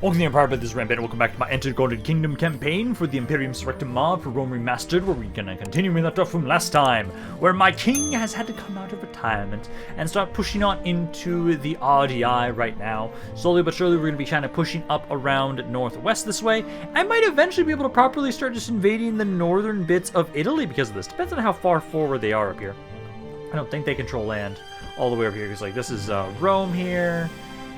Welcome to the Empire, but this is Rampaned. Welcome back to my Antigonid Kingdom campaign for the Imperium Surrectum mod for Rome Remastered, where we're gonna continue with that stuff from last time, where my king has had to come out of retirement and start pushing on into the RTR right now. Slowly but surely, we're gonna be kind of pushing up around northwest this way. I might eventually be able to properly start just invading the northern bits of Italy because of this. Depends on how far forward they are up here. I don't think they control land all the way over here, because like this is Rome here.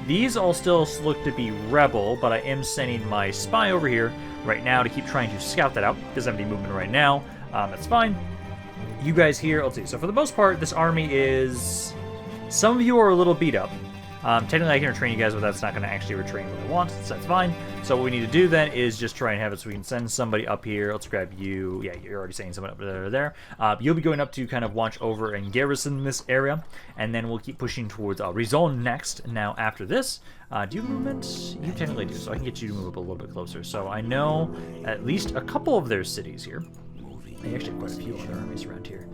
These all still look to be rebel, but I am sending my spy over here right now to keep trying to scout that out. Doesn't have any movement right now. That's fine. You guys here, let's see. So for the most part, this army is... Some of you are a little beat up. Technically, I can retrain you guys, but that's not going to actually retrain what I want, so that's fine. So what we need to do then is just try and have it so we can send somebody up here. Let's grab you. Yeah, you're already saying someone up there. You'll be going up to kind of watch over and garrison this area, and then we'll keep pushing towards Rizon next. Now, after this, do you have movement? You technically do, so I can get you to move up a little bit closer. So I know at least a couple of their cities here. They actually have quite a few other armies around here.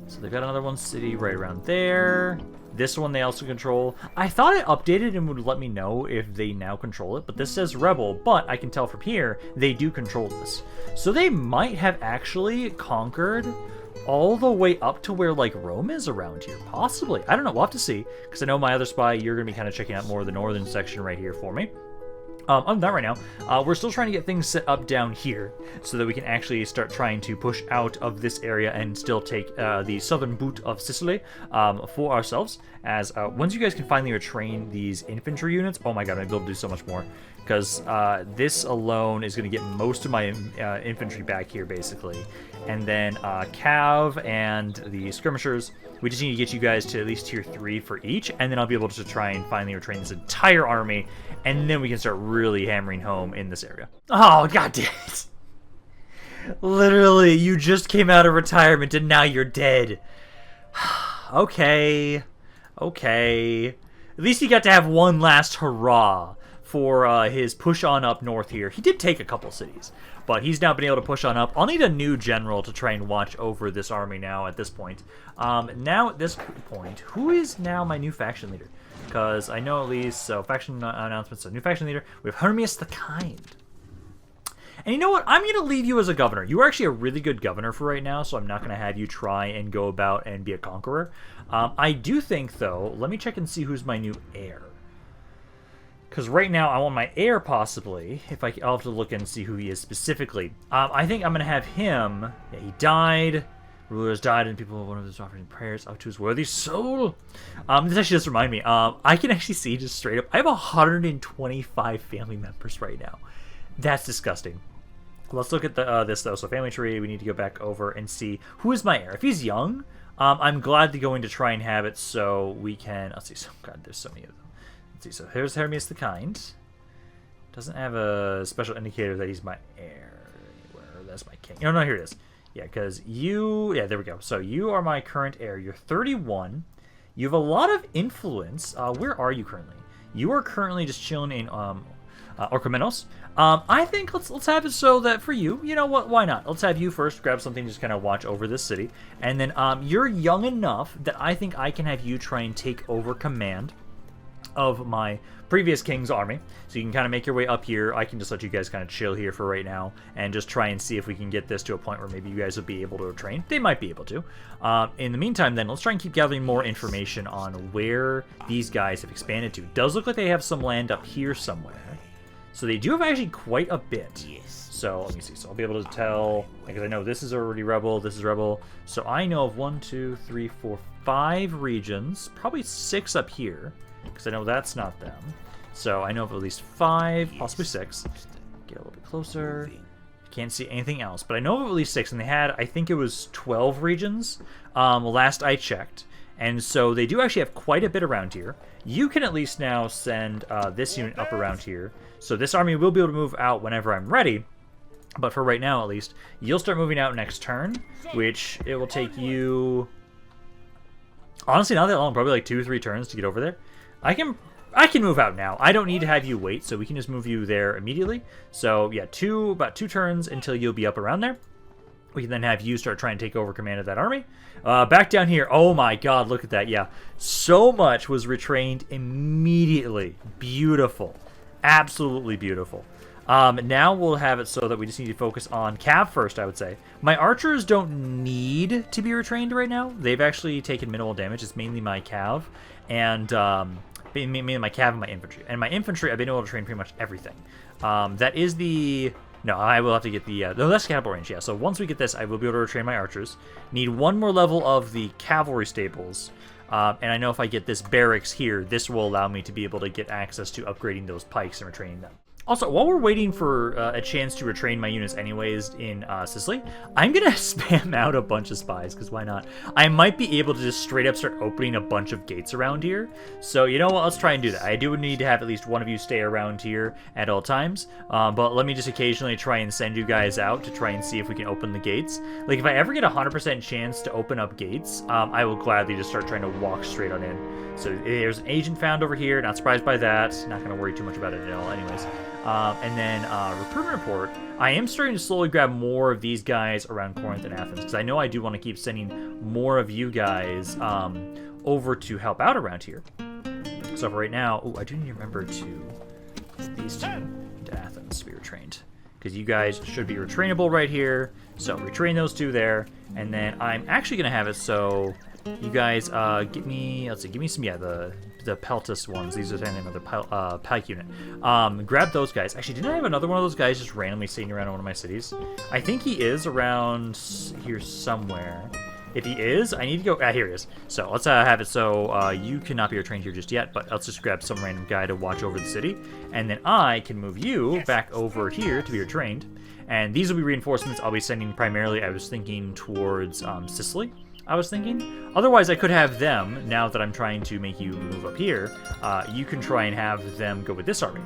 So they've got another one city right around there. This one they also control. I thought it updated and would let me know if they now control it, but this says rebel, but I can tell from here they do control this. So they might have actually conquered all the way up to where like Rome is around here. Possibly. I don't know. We'll have to see, because I know my other spy, you're going to be kind of checking out more of the northern section right here for me. Other than that right now, we're still trying to get things set up down here so that we can actually start trying to push out of this area and still take the southern boot of Sicily for ourselves. As once you guys can finally retrain these infantry units, oh my god, I'm able to do so much more. Because this alone is going to get most of my infantry back here, basically. And then Cav and the skirmishers, we just need to get you guys to at least tier 3 for each, and then I'll be able to try and finally retrain this entire army, and then we can start really hammering home in this area. Oh, god damn it! Literally, you just came out of retirement and now you're dead. Okay. Okay. At least he got to have one last hurrah for his push on up north here. He did take a couple cities, but he's now been able to push on up. I'll need a new general to try and watch over this army now at this point. Now at this point, who is now my new faction leader? Because I know at least, so faction announcements, so new faction leader, we have Hermias the Kind. And you know what? I'm going to leave you as a governor. You are actually a really good governor for right now, so I'm not going to have you try and go about and be a conqueror. I do think, though, let me check and see who's my new heir. Because right now, I want my heir, possibly. I'll have to look and see who he is specifically. I think I'm going to have him. Yeah, he died. Rulers died, and people, one of those offering prayers up to his worthy soul. This actually does remind me. I can actually see just straight up. I have 125 family members right now. That's disgusting. Let's look at this, though. So family tree, we need to go back over and see who is my heir. If he's young, I'm glad to going to try and have it so we can... Let's see. So, God, there's so many of them. Let's see. So here's Hermias the Kind. Doesn't have a special indicator that he's my heir. Anywhere. That's my king. No, here it is. Yeah, because you... Yeah, there we go. So you are my current heir. You're 31. You have a lot of influence. Where are you currently? You are currently just chilling in Orchomenos. I think let's have it so that for you, you know what, why not? Let's have you first grab something, just kind of watch over this city. And then you're young enough that I think I can have you try and take over command of my previous king's army. So you can kind of make your way up here. I can just let you guys kind of chill here for right now and just try and see if we can get this to a point where maybe you guys will be able to train. They might be able to. In the meantime, then, let's try and keep gathering more information on where these guys have expanded to. It does look like they have some land up here somewhere. So they do have actually quite a bit. Yes. So let me see. So I'll be able to tell, because I know this is already rebel, this is rebel. So I know of 1, 2, 3, 4, 5 regions, probably 6 up here, because I know that's not them. So I know of at least 5, possibly 6. Get a little bit closer. Can't see anything else, but I know of at least 6, and they had, I think it was 12 regions last I checked. And so they do actually have quite a bit around here. You can at least now send this unit up around here. So this army will be able to move out whenever I'm ready. But for right now, at least, you'll start moving out next turn, which it will take you... Honestly, not that long, probably like 2 or 3 turns to get over there. I can move out now. I don't need to have you wait, so we can just move you there immediately. So yeah, about 2 turns until you'll be up around there. We can then have you start trying to take over command of that army. Back down here, oh my god, look at that. Yeah, so much was retrained immediately. Beautiful. Absolutely beautiful. Now we'll have it so that we just need to focus on cav first, I would say. My archers don't need to be retrained right now. They've actually taken minimal damage. It's mainly my cav, and mainly my cav and my infantry. And my infantry, I've been able to train pretty much everything. That is the... No, I will have to get the... No, that's catapult range, yeah. So once we get this, I will be able to retrain my archers. Need one more level of the cavalry stables. And I know if I get this barracks here, this will allow me to be able to get access to upgrading those pikes and retraining them. Also, while we're waiting for a chance to retrain my units anyways in Sicily, I'm going to spam out a bunch of spies, because why not? I might be able to just straight up start opening a bunch of gates around here. So, you know what? Let's try and do that. I do need to have at least one of you stay around here at all times. But let me just occasionally try and send you guys out to try and see if we can open the gates. Like, if I ever get a 100% chance to open up gates, I will gladly just start trying to walk straight on in. So, there's an agent found over here. Not surprised by that. Not going to worry too much about it at all anyways. And then recruitment report. I am starting to slowly grab more of these guys around Corinth and Athens, because I know I do want to keep sending more of you guys over to help out around here. So for right now, I do need to remember to put these two into Athens to be retrained, because you guys should be retrainable right here. So retrain those two there, and then I'm actually going to have it so you guys give me some, the Peltus ones. These are the name of the pike unit. Grab those guys. Actually, didn't I have another one of those guys just randomly sitting around in one of my cities? I think he is around here somewhere. If he is, I need to go... here he is. So let's have it so you cannot be retrained here just yet, but let's just grab some random guy to watch over the city. And then I can move you back over here to be retrained. And these will be reinforcements I'll be sending primarily, I was thinking, towards Sicily. I was thinking. Otherwise, I could have them, now that I'm trying to make you move up here, you can try and have them go with this army.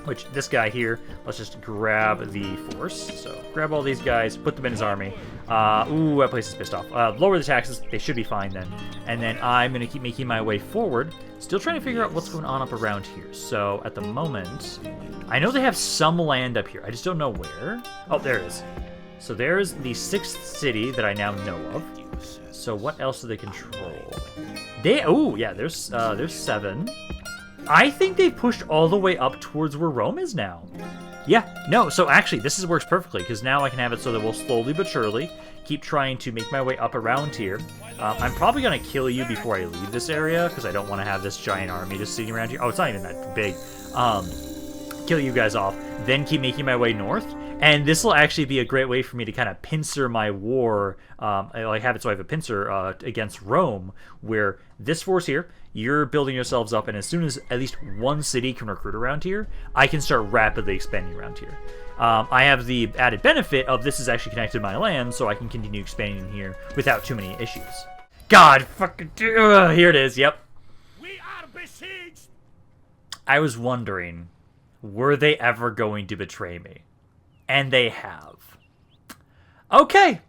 Which, this guy here, let's just grab the force. So, grab all these guys, put them in his army. Ooh, that place is pissed off. Lower the taxes, they should be fine then. And then I'm going to keep making my way forward, still trying to figure out what's going on up around here. So, at the moment, I know they have some land up here. I just don't know where. Oh, there it is. So, there's the 6th city that I now know of. So what else do they control? Oh yeah, there's 7. I think they pushed all the way up towards where Rome is now. Yeah, no, so actually this works perfectly, because now I can have it so that we'll slowly but surely keep trying to make my way up around here. I'm probably going to kill you before I leave this area, because I don't want to have this giant army just sitting around here. Oh, it's not even that big. Kill you guys off, then keep making my way north. And this will actually be a great way for me to kind of pincer my war. I have it so I have a pincer against Rome, where this force here, you're building yourselves up, and as soon as at least one city can recruit around here, I can start rapidly expanding around here. I have the added benefit of this is actually connected to my land, so I can continue expanding here without too many issues. God, fucking... here it is, yep. We are besieged! I was wondering, were they ever going to betray me? And they have. Okay.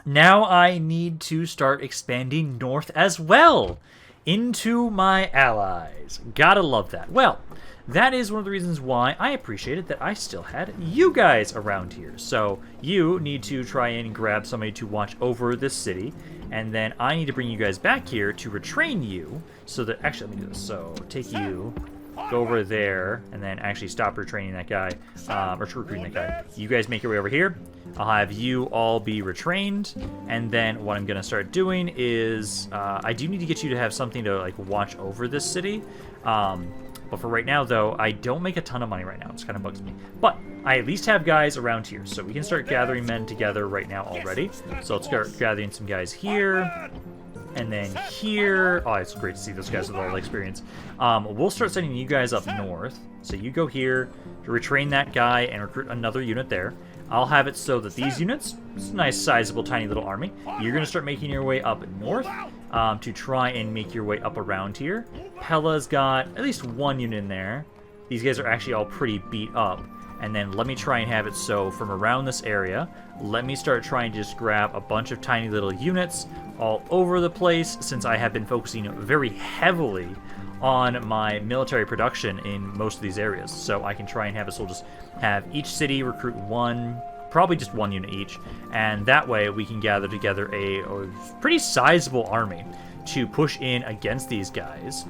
Now I need to start expanding north as well into my allies. Gotta love that. Well, that is one of the reasons why I appreciated that I still had you guys around here. So you need to try and grab somebody to watch over this city. And then I need to bring you guys back here to retrain you. So that, actually, let me do this. So take you... go over there, and then actually stop retraining that guy, or recruiting that guy. You guys make your way over here. I'll have you all be retrained, and then what I'm going to start doing is, I do need to get you to have something to, like, watch over this city. But for right now, though, I don't make a ton of money right now. It kind of bugs me. But I at least have guys around here, so we can start gathering men together right now already. So let's start gathering some guys here. And then here... Oh, it's great to see those guys with all the experience. We'll start sending you guys up north. So you go here to retrain that guy and recruit another unit there. I'll have it so that these units... It's a nice, sizable, tiny little army. You're going to start making your way up north to try and make your way up around here. Pella's got at least one unit in there. These guys are actually all pretty beat up. And then let me try and have it so from around this area, let me start trying to just grab a bunch of tiny little units all over the place, since I have been focusing very heavily on my military production in most of these areas. So I can try and have it so we'll just have each city recruit one, probably just one unit each, and that way we can gather together a pretty sizable army to push in against these guys.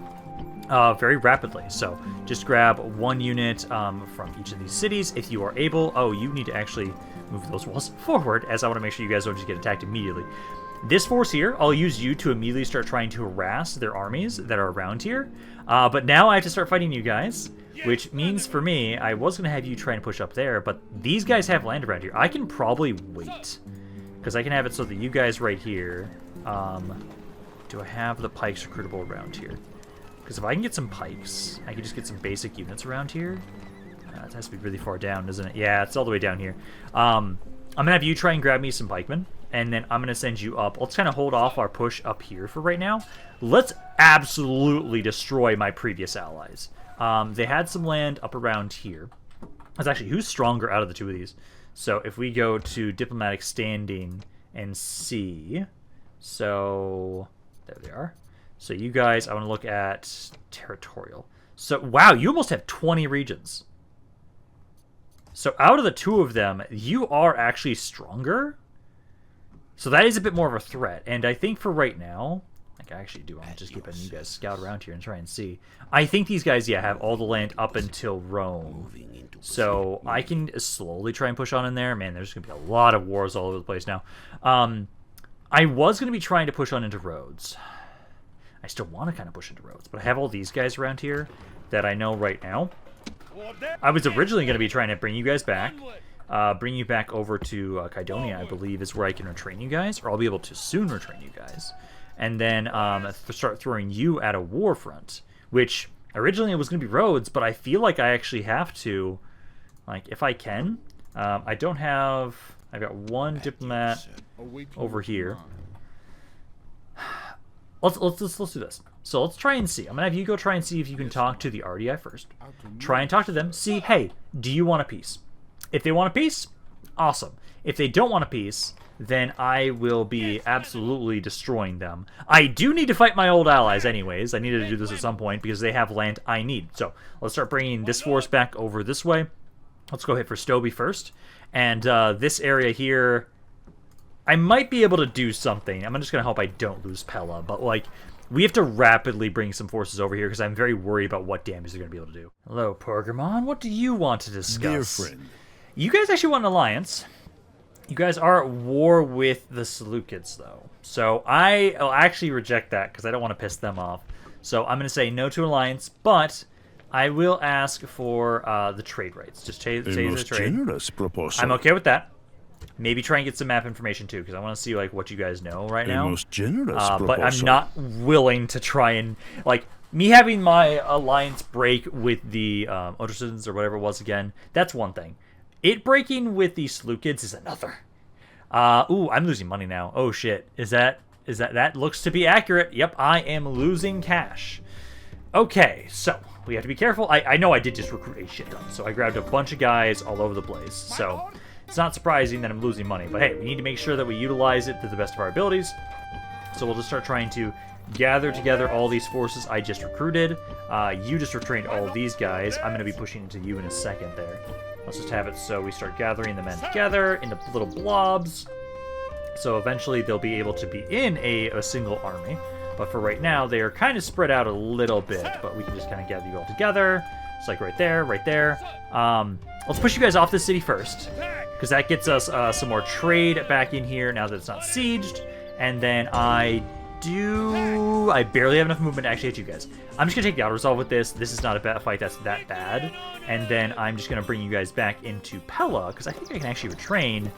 very rapidly. So just grab 1 unit from each of these cities if you are able. Oh, you need to actually move those walls forward, as I want to make sure you guys don't just get attacked immediately. This force here, I'll use you to immediately start trying to harass their armies that are around here. But now I have to start fighting you guys, which means for me, I was going to have you try and push up there, but these guys have land around here. I can probably wait, because I can have it so that you guys right here... do I have the pikes recruitable around here? Because if I can get some pikes, I can just get some basic units around here. It has to be really far down, doesn't it? Yeah, it's all the way down here. I'm going to have you try and grab me some pikemen, and then I'm going to send you up. Let's kind of hold off our push up here for right now. Let's absolutely destroy my previous allies. They had some land up around here. That's actually, who's stronger out of the two of these? So if we go to diplomatic standing and see... So, there they are. So you guys, I want to look at territorial. So, wow, you almost have 20 regions. So out of the two of them, you are actually stronger. So that is a bit more of a threat. And I think for right now, like I actually do want to just keep letting you guys scout around here and try and see. I think these guys, yeah, have all the land up until Rome. So I can slowly try and push on in there. Man, there's going to be a lot of wars all over the place now. I was going to be trying to push on into Rhodes. I still want to kind of push into Rhodes, but I have all these guys around here that I know right now. I was originally going to be trying to bring you guys back. Bring you back over to Kydonia, I believe, is where I can retrain you guys, or I'll be able to soon retrain you guys. And then start throwing you at a war front, which originally it was going to be Rhodes, but I feel like I actually have to, like, if I can. I don't have... I've got 1 diplomat over here. Let's do this. So let's try and see. I'm gonna have you go try and see if you can talk to the RDI first. Try and talk to them. See, hey, do you want a peace? If they want a peace, awesome. If they don't want a peace, then I will be absolutely destroying them. I do need to fight my old allies anyways. I needed to do this at some point because they have land I need. So let's start bringing this force back over this way. Let's go hit for Stoby first. And this area here, I might be able to do something. I'm just going to hope I don't lose Pella. But, like, we have to rapidly bring some forces over here because I'm very worried about what damage they're going to be able to do. Hello, Pergamon. What do you want to discuss? Dear friend. You guys actually want an alliance. You guys are at war with the Seleucids, though. So I'll actually reject that because I don't want to piss them off. So I'm going to say no to alliance, but... I will ask for the trade rights. Just say the trade. Generous proposal. I'm okay with that. Maybe try and get some map information too, because I want to see like what you guys know right now. Most generous proposal. But I'm not willing to try and like me having my alliance break with the Ottersons or whatever it was again. That's one thing. It breaking with the Seleucids is another. Ooh, I'm losing money now. Oh shit, is that looks to be accurate? Yep, I am losing cash. Okay, so. We have to be careful. I know I did just recruit a shit ton, so I grabbed a bunch of guys all over the place. So it's not surprising that I'm losing money. But hey, we need to make sure that we utilize it to the best of our abilities. So we'll just start trying to gather together all these forces I just recruited. You just retrained all of these guys. I'm going to be pushing into you in a second there. Let's just have it so we start gathering the men together into little blobs. So eventually they'll be able to be in a single army. But for right now, they are kind of spread out a little bit. But we can just kind of gather you all together. It's like right there, right there. Let's push you guys off the city first. Because that gets us some more trade back in here now that it's not sieged. And then I barely have enough movement to actually hit you guys. I'm just going to take the auto-resolve with this. This is not a bad fight that's that bad. And then I'm just going to bring you guys back into Pella. Because I think I can actually retrain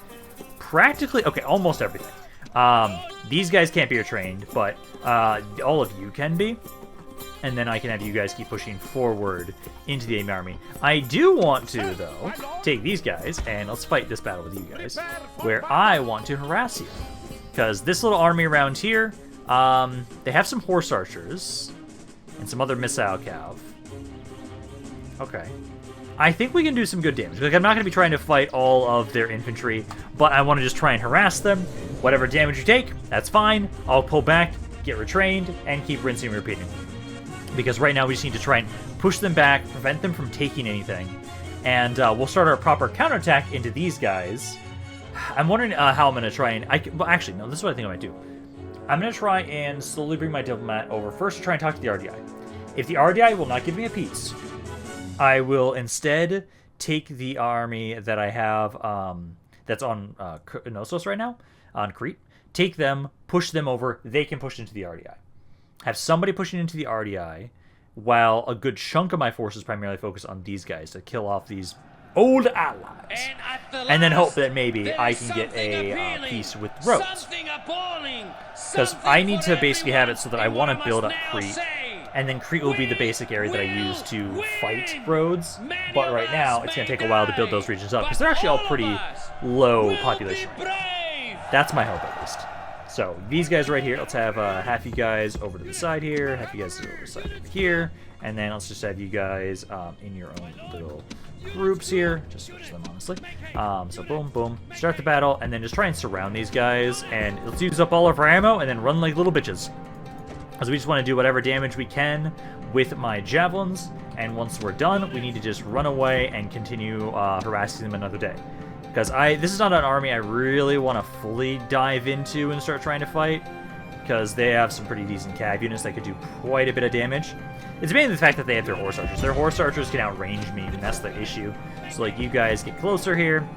practically... Okay, almost everything. These guys can't be retrained, but all of you can be. And then I can have you guys keep pushing forward into the enemy army. I do want to, though, take these guys, and let's fight this battle with you guys, where I want to harass you. Because this little army around here, they have some horse archers, and some other missile cav. Okay. I think we can do some good damage. Like, I'm not going to be trying to fight all of their infantry, but I want to just try and harass them. Whatever damage you take, that's fine. I'll pull back, get retrained, and keep rinsing and repeating. Because right now we just need to try and push them back, prevent them from taking anything. And we'll start our proper counterattack into these guys. I'm wondering how I'm going to try and... well, actually, no, this is what I think I might do. I'm going to try and slowly bring my diplomat over. First, to try and talk to the RDI. if the RDI will not give me a peace, I will instead take the army that I have that's on Knossos right now, on Crete, take them, push them over, they can push into the RDI. Have somebody pushing into the RDI, while a good chunk of my forces primarily focus on these guys to kill off these old allies. And then hope that maybe I can get a peace with Rhodes. Because I need to basically have it so that I want to build up Crete, and then Crete will be the basic area that I use to fight Rhodes. But right now, it's going to take a while to build those regions up, because they're actually all pretty low population right now. That's my hope, at least. So, these guys right here, let's have half you guys over to the side here, half you guys over to the side over here, and then let's just have you guys in your own little groups here. Just switch them, honestly. So, boom, boom. Start the battle, and then just try and surround these guys, and let's use up all of our ammo, and then run like little bitches. Because we just want to do whatever damage we can with my javelins, and once we're done, we need to just run away and continue harassing them another day. Because this is not an army I really want to fully dive into and start trying to fight, because they have some pretty decent cav units that could do quite a bit of damage. It's mainly the fact that they have their horse archers. Their horse archers can outrange me, and that's the issue. So, like, you guys get closer here.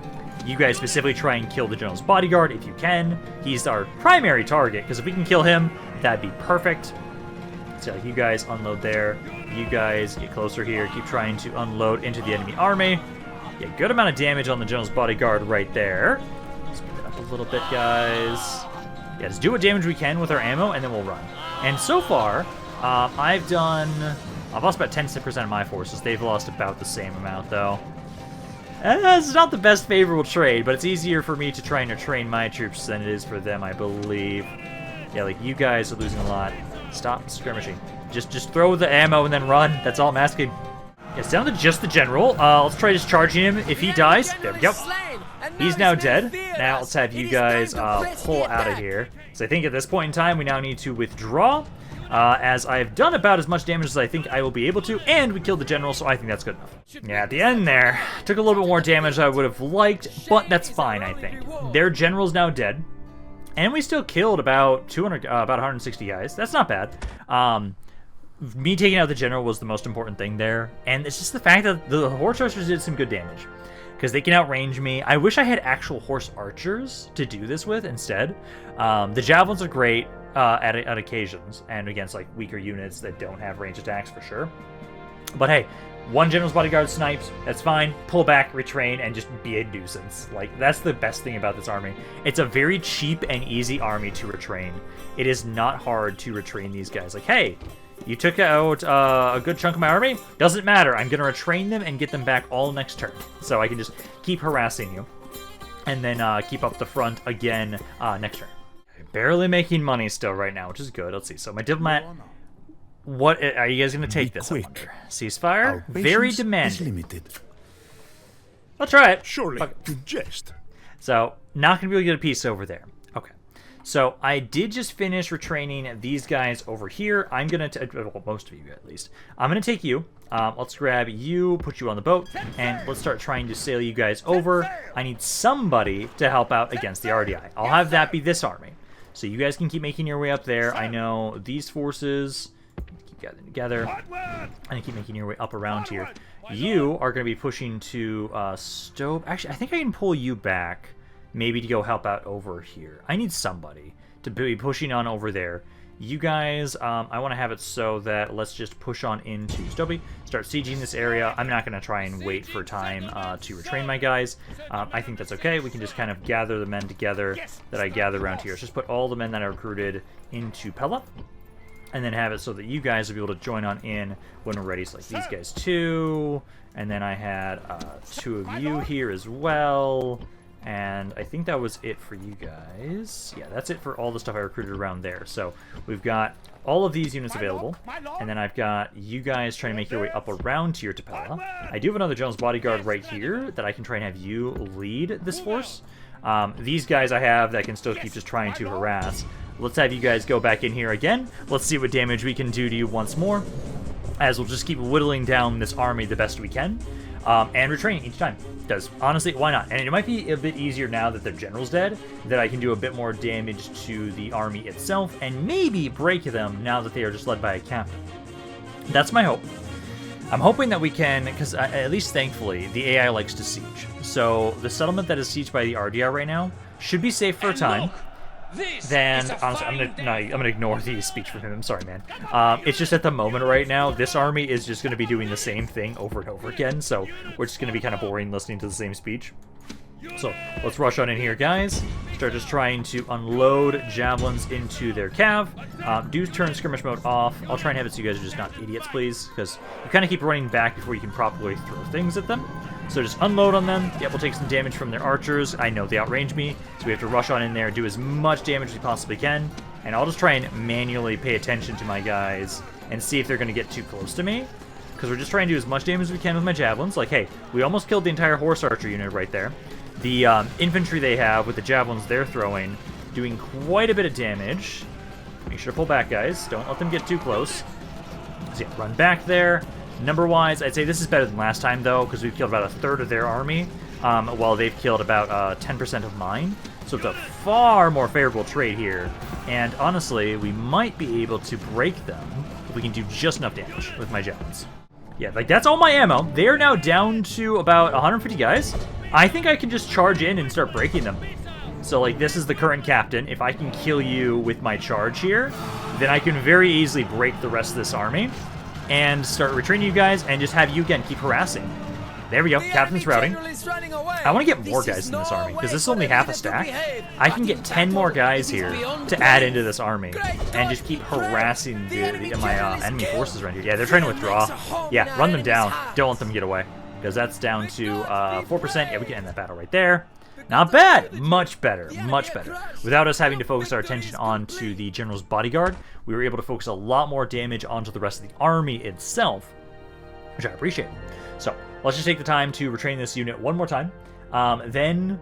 You guys specifically try and kill the general's bodyguard if you can. He's our primary target, because if we can kill him, that'd be perfect. So, like, you guys unload there. You guys get closer here. Keep trying to unload into the enemy army. Yeah, good amount of damage on the general's bodyguard right there. Speed that up a little bit, guys. Yeah, just do what damage we can with our ammo, and then we'll run. And so far, I've lost about 10% of my forces. They've lost about the same amount, though. It's not the best favorable trade, but it's easier for me to try and train my troops than it is for them, I believe. Yeah, like, you guys are losing a lot. Stop skirmishing. Just throw the ammo and then run. That's all I'm asking. Yeah, it's down to just the general. Let's try just charging him. If he dies, there we go. He's now dead. Now let's have you guys pull out of here. So I think at this point in time, we now need to withdraw, as I've done about as much damage as I think I will be able to, and we killed the general, so I think that's good enough. Yeah, at the end there, took a little bit more damage than I would have liked, but that's fine, I think. Their general's now dead, and we still killed about 160 guys. That's not bad. Me taking out the general was the most important thing there, and it's just the fact that the horse archers did some good damage, because they can outrange me. I wish I had actual horse archers to do this with instead. The javelins are great at occasions, and against like weaker units that don't have range attacks for sure. But hey, one general's bodyguard snipes, that's fine. Pull back, retrain, and just be a nuisance. Like, that's the best thing about this army. It's a very cheap and easy army to retrain. It is not hard to retrain these guys. Like, hey, you took out a good chunk of my army? Doesn't matter. I'm going to retrain them and get them back all next turn. So I can just keep harassing you. And then keep up the front again next turn. Barely making money still right now, which is good. Let's see. So my diplomat... What are you guys going to take this? I wonder. Ceasefire? Very demanding. Limited. I'll try it. Surely, Okay. you jest. So, not going to be able to get a piece over there. Okay. So, I did just finish retraining these guys over here. I'm going to... Well, most of you, at least. I'm going to take you. Let's grab you, put you on the boat, and let's start trying to sail you guys over. I need somebody to help out against the RDI. I'll have that be this army. So, you guys can keep making your way up there. I know these forces... Keep gathering together, and keep making your way up around here. You are going to be pushing to Stowe. Actually, I think I can pull you back, maybe to go help out over here. I need somebody to be pushing on over there. You guys, I want to have it so that let's just push on into Stowe, start sieging this area. I'm not going to try and wait for time to retrain my guys. I think that's okay. We can just kind of gather the men together that I gather around here. So just put all the men that I recruited into Pella. And then have it so that you guys will be able to join on in when we're ready. So like these guys too. And then I had 2 of you here as well. And I think that was it for you guys. Yeah, that's it for all the stuff I recruited around there. So we've got all of these units available. And then I've got you guys trying to make your way up around here to Pella. I do have another general's bodyguard right here that I can try and have you lead this force. These guys I have that can still keep just trying to harass. Let's have you guys go back in here again. Let's see what damage we can do to you once more, as we'll just keep whittling down this army the best we can, and retraining each time. Because, honestly, why not? And it might be a bit easier now that their general's dead, that I can do a bit more damage to the army itself, and maybe break them now that they are just led by a captain. That's my hope. I'm hoping that we can, because at least thankfully, the AI likes to siege. So the settlement that is sieged by the RTR right now should be safe for a time. Then, honestly, I'm gonna ignore the speech from him. I'm sorry, man. It's just at the moment right now, this army is just gonna be doing the same thing over and over again. So we're just gonna be kind of boring listening to the same speech. So let's rush on in here, guys. Start just trying to unload javelins into their cav. Do turn skirmish mode off. I'll try and have it so you guys are just not idiots, please, because you kind of keep running back before you can properly throw things at them. So just unload on them. Yep, we'll take some damage from their archers. I know they outrange me, so we have to rush on in there, do as much damage as we possibly can. And I'll just try and manually pay attention to my guys and see if they're going to get too close to me. Because we're just trying to do as much damage as we can with my javelins. Like, hey, we almost killed the entire horse archer unit right there. The infantry they have with the javelins they're throwing, doing quite a bit of damage. Make sure to pull back, guys. Don't let them get too close. So yeah, run back there. Number-wise, I'd say this is better than last time, though, because we've killed about a third of their army, while they've killed about 10% of mine. So it's a far more favorable trade here. And honestly, we might be able to break them if we can do just enough damage with my javelins. Yeah, like, that's all my ammo. They are now down to about 150 guys. I think I can just charge in and start breaking them. So, like, this is the current captain. If I can kill you with my charge here, then I can very easily break the rest of this army and start retraining you guys and just have you, again, keep harassing. There we go. Captain's routing. I want to get more guys in this army, because this is only half a stack. I can get 10 more guys here to add into this army and just keep harassing my enemy forces around here. Yeah, they're trying to withdraw. Yeah, run them down. Don't let them get away, because that's down to 4%. Yeah, we can end that battle right there. Not bad. Much better. Much better. Without us having to focus our attention onto the general's bodyguard, we were able to focus a lot more damage onto the rest of the army itself, which I appreciate. So let's just take the time to retrain this unit one more time. Then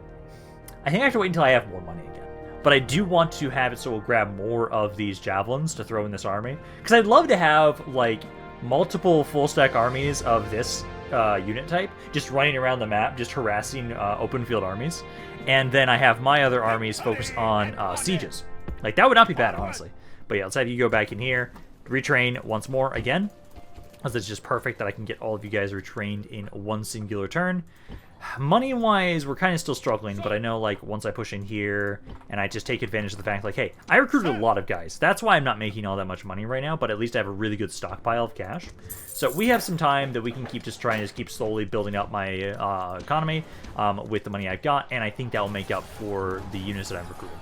I think I have to wait until I have more money again. But I do want to have it so we'll grab more of these javelins to throw in this army. Because I'd love to have, like, multiple full-stack armies of this unit type just running around the map, just harassing open field armies. And then I have my other armies focus on sieges. Like, that would not be bad, honestly. But yeah, let's have you go back in here, retrain once more again. Because it's just perfect that I can get all of you guys retrained in one singular turn. Money-wise, we're kind of still struggling, but I know, like, once I push in here and I just take advantage of the fact, like, hey, I recruited a lot of guys. That's why I'm not making all that much money right now, but at least I have a really good stockpile of cash. So we have some time that we can keep just trying to keep slowly building up my economy with the money I've got, and I think that will make up for the units that I've recruited.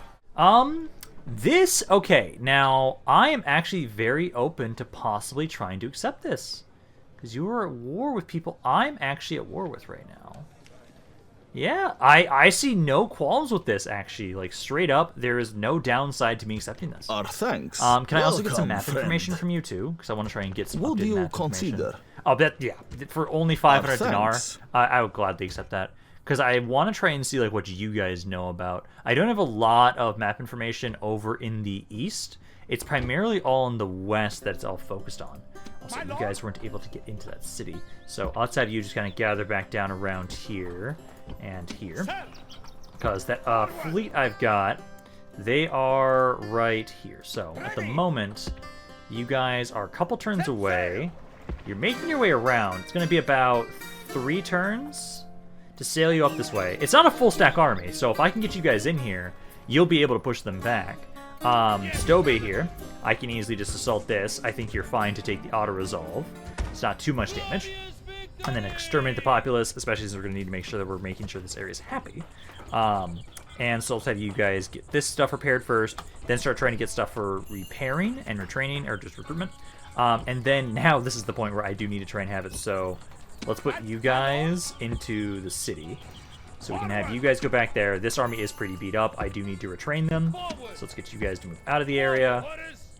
Okay, now, I am actually very open to possibly trying to accept this. Because you are at war with people I'm actually at war with right now. Yeah, I see no qualms with this, actually. Like, straight up, there is no downside to me accepting this. Thanks. Can I also get some map information from you, too? Because I want to try and get some updated map information. Oh, yeah, for only 500 dinar, I would gladly accept that. Because I want to try and see, like, what you guys know about. I don't have a lot of map information over in the east. It's primarily all in the west that it's all focused on. Also, you guys weren't able to get into that city. So let's have you just kind of gather back down around here and here. Because that fleet I've got, they are right here. So at the moment, you guys are a couple turns away. You're making your way around. It's going to be about 3 turns to sail you up this way. It's not a full stack army, so if I can get you guys in here, you'll be able to push them back. Stobe here, I can easily just assault this. I think you're fine to take the auto-resolve. It's not too much damage. And then exterminate the populace, especially since we're going to need to make sure that we're making sure this area is happy. And so let's have you guys get this stuff repaired first, then start trying to get stuff for repairing and retraining, or just recruitment. And then now this is the point where I do need to try and have it, so let's put you guys into the city. So we can have you guys go back there. This army is pretty beat up. I do need to retrain them. So let's get you guys to move out of the area.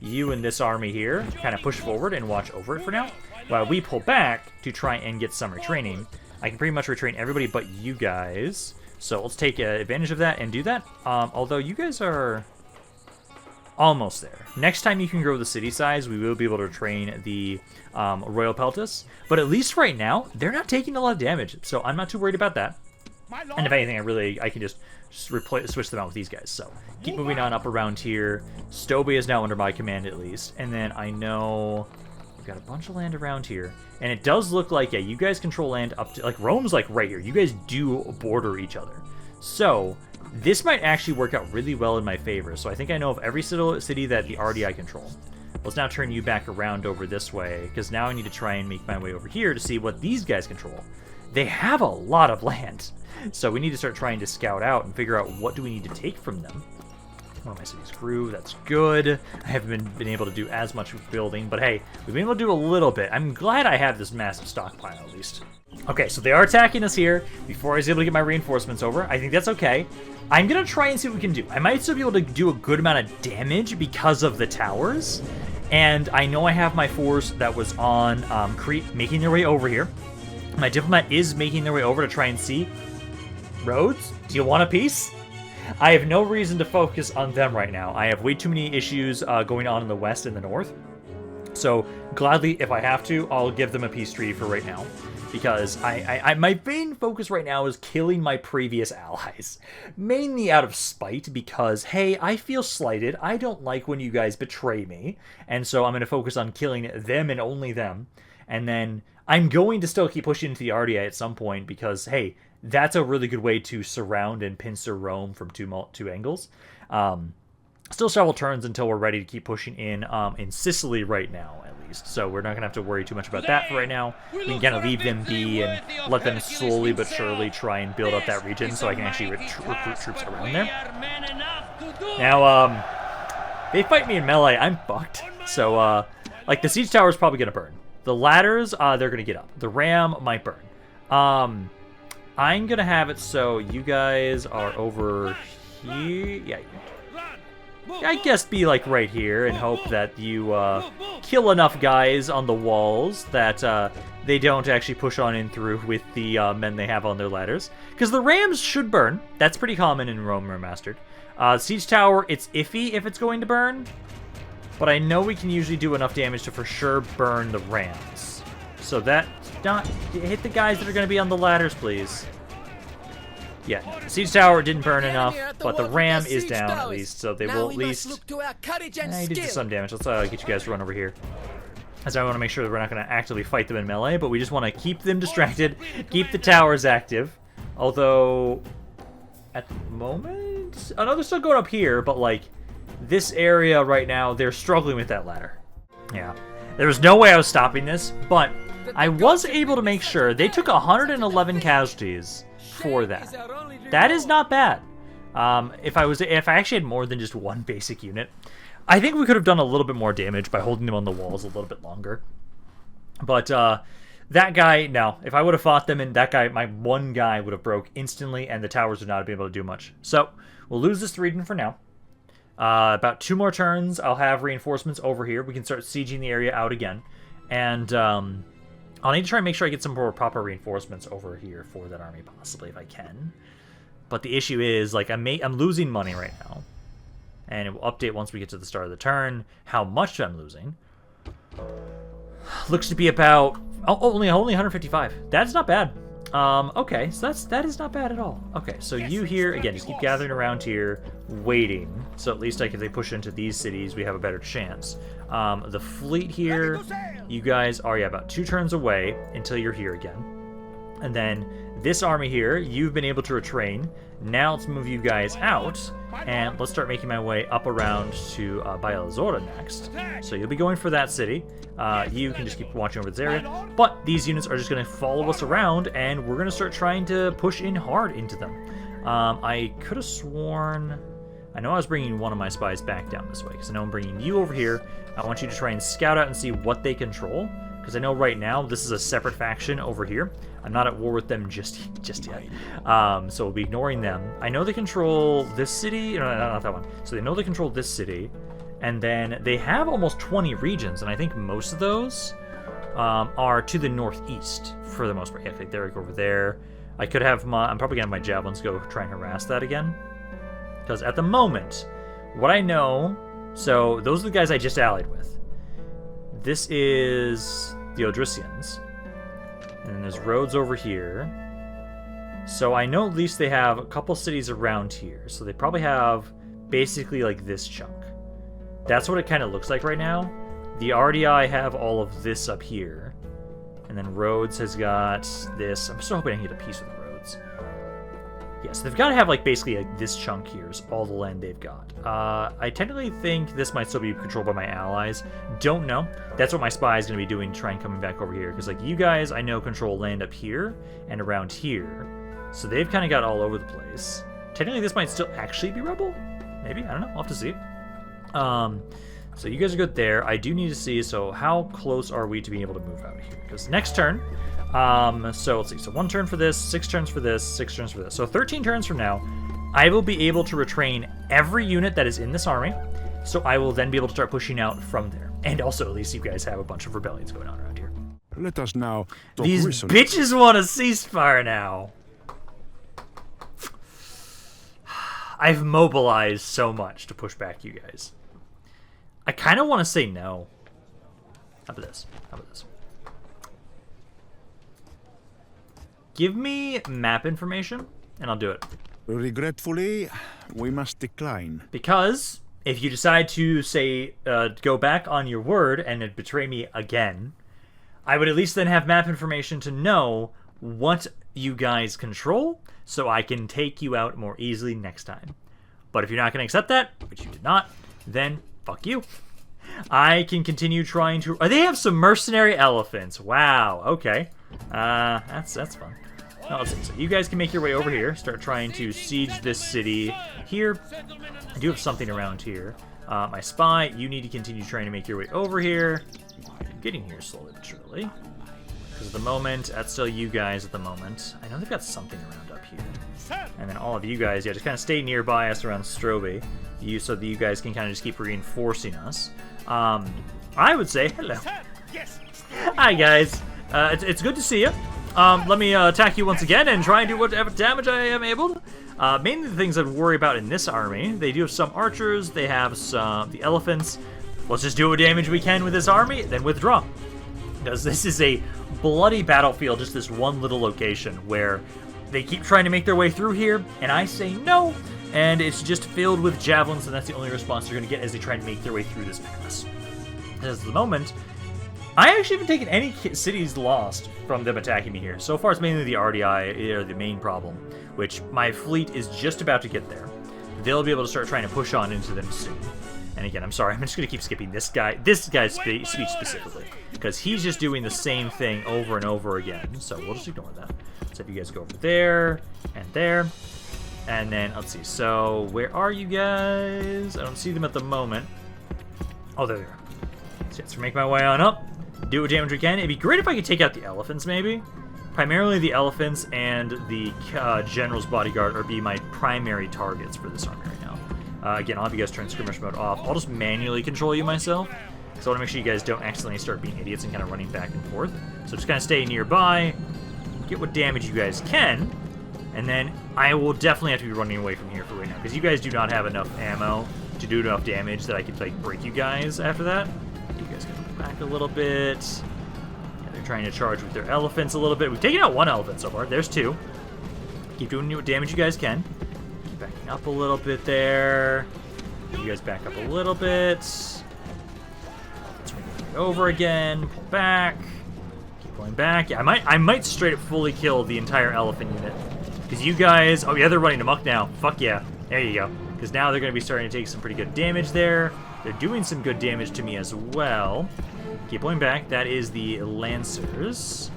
You and this army here kind of push forward and watch over it for now, while we pull back to try and get some retraining. I can pretty much retrain everybody but you guys. So let's take advantage of that and do that. Although you guys are almost there. Next time you can grow the city size, we will be able to train the Royal Peltas. But at least right now, they're not taking a lot of damage. So I'm not too worried about that. And if anything, I can just switch them out with these guys. So keep moving on up around here. Stobe is now under my command at least. And then I know we've got a bunch of land around here. And it does look like, yeah, you guys control land up to, like, Rome's like right here. You guys do border each other. So, this might actually work out really well in my favor. So I think I know of every city that the RDI control. Let's now turn you back around over this way, because now I need to try and make my way over here to see what these guys control. They have a lot of land. So we need to start trying to scout out and figure out what do we need to take from them. One of my cities grew. That's good. I haven't been able to do as much building, but hey, we've been able to do a little bit. I'm glad I have this massive stockpile, at least. Okay, so they are attacking us here before I was able to get my reinforcements over. I think that's okay. I'm going to try and see what we can do. I might still be able to do a good amount of damage because of the towers. And I know I have my force that was on Crete making their way over here. My diplomat is making their way over to try and see. Rhodes, do you want a peace? I have no reason to focus on them right now. I have way too many issues going on in the west and the north. So gladly, if I have to, I'll give them a peace treaty for right now. Because my main focus right now is killing my previous allies. Mainly out of spite because, hey, I feel slighted. I don't like when you guys betray me. And so I'm going to focus on killing them and only them. And then I'm going to still keep pushing into the RDI at some point because, hey, that's a really good way to surround and pincer Rome from two angles. Still several turns until we're ready to keep pushing in Sicily right now, at least. So we're not going to have to worry too much about that for right now. We can kind of leave them be and let them slowly but surely try and build up that region so I can actually recruit troops around there. Now, they fight me in melee, I'm fucked. So, like, the siege tower is probably going to burn. The ladders, they're going to get up. The ram might burn. I'm going to have it so you guys are over here. Yeah, I guess be like right here and hope that you kill enough guys on the walls that they don't actually push on in through with the men they have on their ladders. Because the rams should burn. That's pretty common in Rome Remastered. Siege tower, it's iffy if it's going to burn. But I know we can usually do enough damage to for sure burn the rams. So that, not hit the guys that are going to be on the ladders, please. Yeah, siege tower didn't burn enough, but the ram is down at least, so they will at least... I did some damage. Let's get you guys to run over here. As I want to make sure that we're not going to actively fight them in melee, but we just want to keep them distracted, keep the towers active. Although, at the moment... Oh no, they're still going up here, but like, this area right now, they're struggling with that ladder. Yeah. There was no way I was stopping this, but I was able to make sure they took 111 casualties for that. That is not bad. If I actually had more than just one basic unit, I think we could have done a little bit more damage by holding them on the walls a little bit longer. But that guy, no. If I would have fought them and that guy, my one guy would have broke instantly and the towers would not have been able to do much. So we'll lose this region for now. About 2 more turns, I'll have reinforcements over here. We can start sieging the area out again. And I'll need to try and make sure I get some more proper reinforcements over here for that army, possibly, if I can. But the issue is, like, I'm losing money right now. And it will update once we get to the start of the turn how much I'm losing. Looks to be about... Oh, only 155. That's not bad. Okay, so that is not bad at all. Okay, so you here, again, just keep gathering around here, waiting. So at least, like, if they push into these cities, we have a better chance. The fleet here, you guys are, yeah, about 2 turns away until you're here again. And then this army here, you've been able to retrain. Now let's move you guys out, and let's start making my way up around to Bielazora next. So you'll be going for that city. You can just keep watching over this area. But these units are just going to follow us around, and we're going to start trying to push in hard into them. I could have sworn... I know I was bringing one of my spies back down this way, because I know I'm bringing you over here. I want you to try and scout out and see what they control, because I know right now this is a separate faction over here. I'm not at war with them just yet. So we'll be ignoring them. I know they control this city. No, not that one. So they know they control this city. And then they have almost 20 regions, and I think most of those are to the northeast for the most part. Yeah, there we go over there. I could have my... I'm probably going to have my javelins go try and harass that again. Because at the moment, what I know... So those are the guys I just allied with. This is the Odrysians. And then there's roads over here. So I know at least they have a couple cities around here. So they probably have basically like this chunk. That's what it kind of looks like right now. The RDI have all of this up here. And then Rhodes has got this. I'm still hoping I can get a piece with Rhodes. Yeah, so they've got to have, like, basically like, this chunk here is all the land they've got. I technically think this might still be controlled by my allies. Don't know. That's what my spy is going to be doing, trying coming back over here. Because, like, you guys, I know, control land up here and around here. So they've kind of got all over the place. Technically, this might still actually be rebel. Maybe. I don't know. I'll have to see. So you guys are good there. I do need to see, so how close are we to being able to move out of here? Because next turn, so let's see. So 1 turn for this, 6 turns for this, 6 turns for this. So 13 turns from now, I will be able to retrain every unit that is in this army. So I will then be able to start pushing out from there. And also, at least you guys have a bunch of rebellions going on around here. Let us now talk These reason. bitches want a ceasefire now. I've mobilized so much to push back you guys. I kind of want to say no. How about this? How about this? Give me map information, and I'll do it. Regretfully, we must decline. Because if you decide to, say, go back on your word and betray me again, I would at least then have map information to know what you guys control, so I can take you out more easily next time. But if you're not going to accept that, which you did not, then fuck you. I can continue trying to... Oh, they have some mercenary elephants. Wow, okay. That's fun. Now, let's see. So you guys can make your way over here. Start trying to siege this city here. I do have something around here. My spy, you need to continue trying to make your way over here. You're getting here slowly but surely. Because at the moment, that's still you guys at the moment. I know they've got something around up here. And then all of you guys, yeah, just kind of stay nearby us around Strobe. So that you guys can kind of just keep reinforcing us. I would say hello. Hi, guys. It's good to see you. Let me attack you once again and try and do whatever damage I am able to. Mainly the things I'd worry about in this army. They do have some archers. They have the elephants. Let's just do what damage we can with this army, then withdraw. Because this is a bloody battlefield, just this one little location where they keep trying to make their way through here, and I say no, and it's just filled with javelins, and that's the only response they're going to get as they try to make their way through this pass. As of the moment, I actually haven't taken any cities lost from them attacking me here. So far, it's mainly the RDI are the main problem, which my fleet is just about to get there. They'll be able to start trying to push on into them soon. And again, I'm sorry, I'm just going to keep skipping this guy's speech specifically, because he's just doing the same thing over and over again, so we'll just ignore that. So if you guys go over there, and then, let's see, so where are you guys? I don't see them at the moment. Oh, there they are. So let's make my way on up, do what damage we can. It'd be great if I could take out the elephants, maybe. Primarily the elephants and the general's bodyguard are be my primary targets for this army right now. Again, I'll have you guys turn skirmish mode off. I'll just manually control you myself, because I want to make sure you guys don't accidentally start being idiots and kind of running back and forth. So just kind of stay nearby, get what damage you guys can, and then I will definitely have to be running away from here for right now, because you guys do not have enough ammo to do enough damage that I could, like, break you guys after that. You guys can go back a little bit. Yeah, they're trying to charge with their elephants a little bit. We've taken out 1 elephant so far. There's 2. Keep doing what damage you guys can. Backing up a little bit there. You guys back up a little bit. Let's bring it over again. Pull back. Keep going back. Yeah, I might straight up fully kill the entire elephant unit. Because you guys... Oh, yeah, they're running amok now. Fuck yeah. There you go. Because now they're going to be starting to take some pretty good damage there. They're doing some good damage to me as well. Keep going back. That is the Lancers.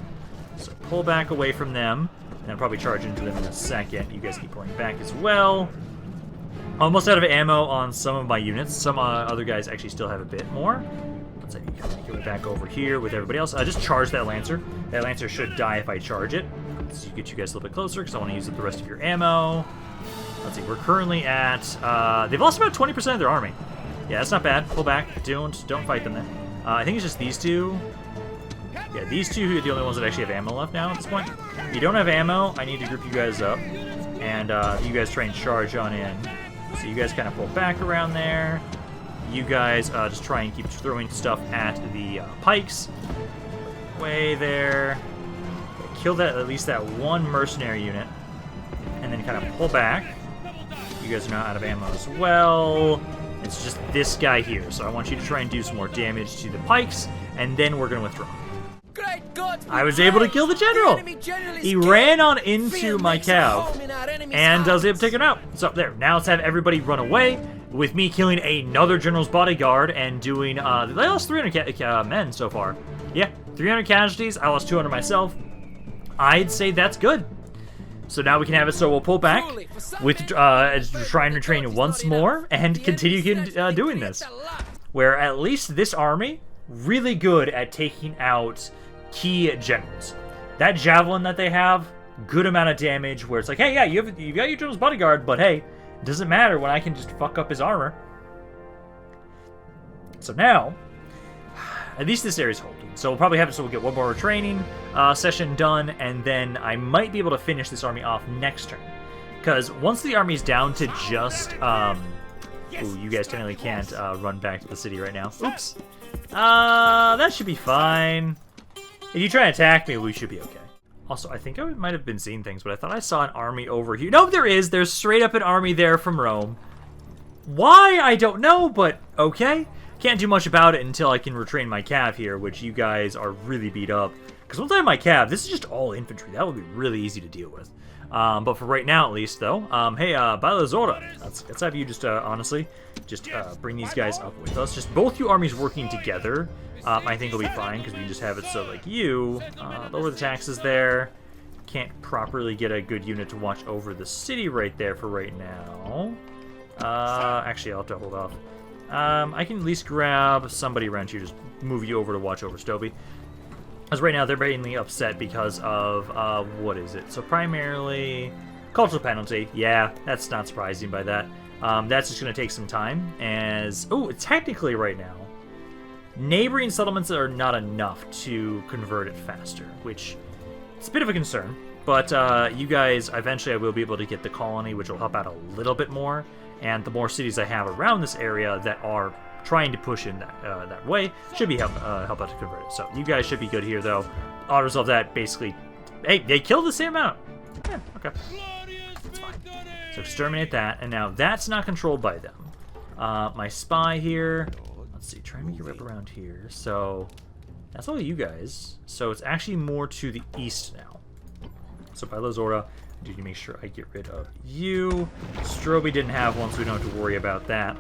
So pull back away from them. And I'll probably charge into them in a second. You guys keep pulling back as well. Almost out of ammo on some of my units. Some other guys actually still have a bit more. Let's say you can make your way back over here with everybody else. Just charge that Lancer. That Lancer should die if I charge it. So get you guys a little bit closer because I want to use up the rest of your ammo. Let's see. We're currently at... they've lost about 20% of their army. Yeah, that's not bad. Pull back. Don't fight them then. I think it's just these two. Yeah, these two are the only ones that actually have ammo left now at this point. If you don't have ammo, I need to group you guys up. And you guys try and charge on in. So you guys kind of pull back around there. You guys just try and keep throwing stuff at the pikes. Way there. Kill that, at least that 1 mercenary unit. And then kind of pull back. You guys are now out of ammo as well. And It's just this guy here. So I want you to try and do some more damage to the pikes, and then we're going to withdraw. Great God, I was able to kill the general. He ran on into Field my makes a cav home in our enemy's and was able hearts. to take him out. So there, now let's have everybody run away with me killing another general's bodyguard and doing, they lost 300 men so far. Yeah, 300 casualties. I lost 200 myself. I'd say that's good. So now we can have it, so we'll pull back with, try and retrain once more and continue doing this. Where at least this army, really good at taking out key generals. That javelin that they have, good amount of damage where it's like, hey, yeah, you got your general's bodyguard, but hey, it doesn't matter when I can just fuck up his armor. So now, at least this area's holding. So we'll probably have it so we'll get one more training session done, and then I might be able to finish this army off next turn. Because once the army's down to just, ooh, you guys technically can't run back to the city right now. Oops. That should be fine. If you try and attack me, we should be okay. Also, I think I might have been seeing things, but I thought I saw an army over here. No, there is. There's straight up an army there from Rome. Why? I don't know, but okay. Can't do much about it until I can retrain my cav here, which you guys are really beat up. Because once I have my cav, this is just all infantry. That would be really easy to deal with. But for right now, at least, though, hey, Bailazora, let's have you just, honestly, just bring these guys up with us. Just both you armies working together, I think will be fine, because we can just have it so, like, you, lower the taxes there. Can't properly get a good unit to watch over the city right there for right now. Actually, I'll have to hold off. I can at least grab somebody around here, just move you over to watch over Stoby. Because right now they're mainly upset because of, what is it? So primarily, cultural penalty. Yeah, that's not surprising by that. That's just going to take some time as, oh, technically right now, neighboring settlements are not enough to convert it faster, which it's a bit of a concern. But you guys, eventually I will be able to get the colony, which will help out a little bit more. And the more cities I have around this area that are trying to push in that way should be help out to convert it. So you guys should be good here, though. Auto-resolve that basically. Hey, they killed the same amount. Yeah, okay. That's fine. So exterminate that, and now that's not controlled by them. My spy here. Let's see, try and make your whip around here. So that's all you guys. So it's actually more to the east now. So by Lazora, I need to make sure I get rid of you. Stroby didn't have one, so we don't have to worry about that.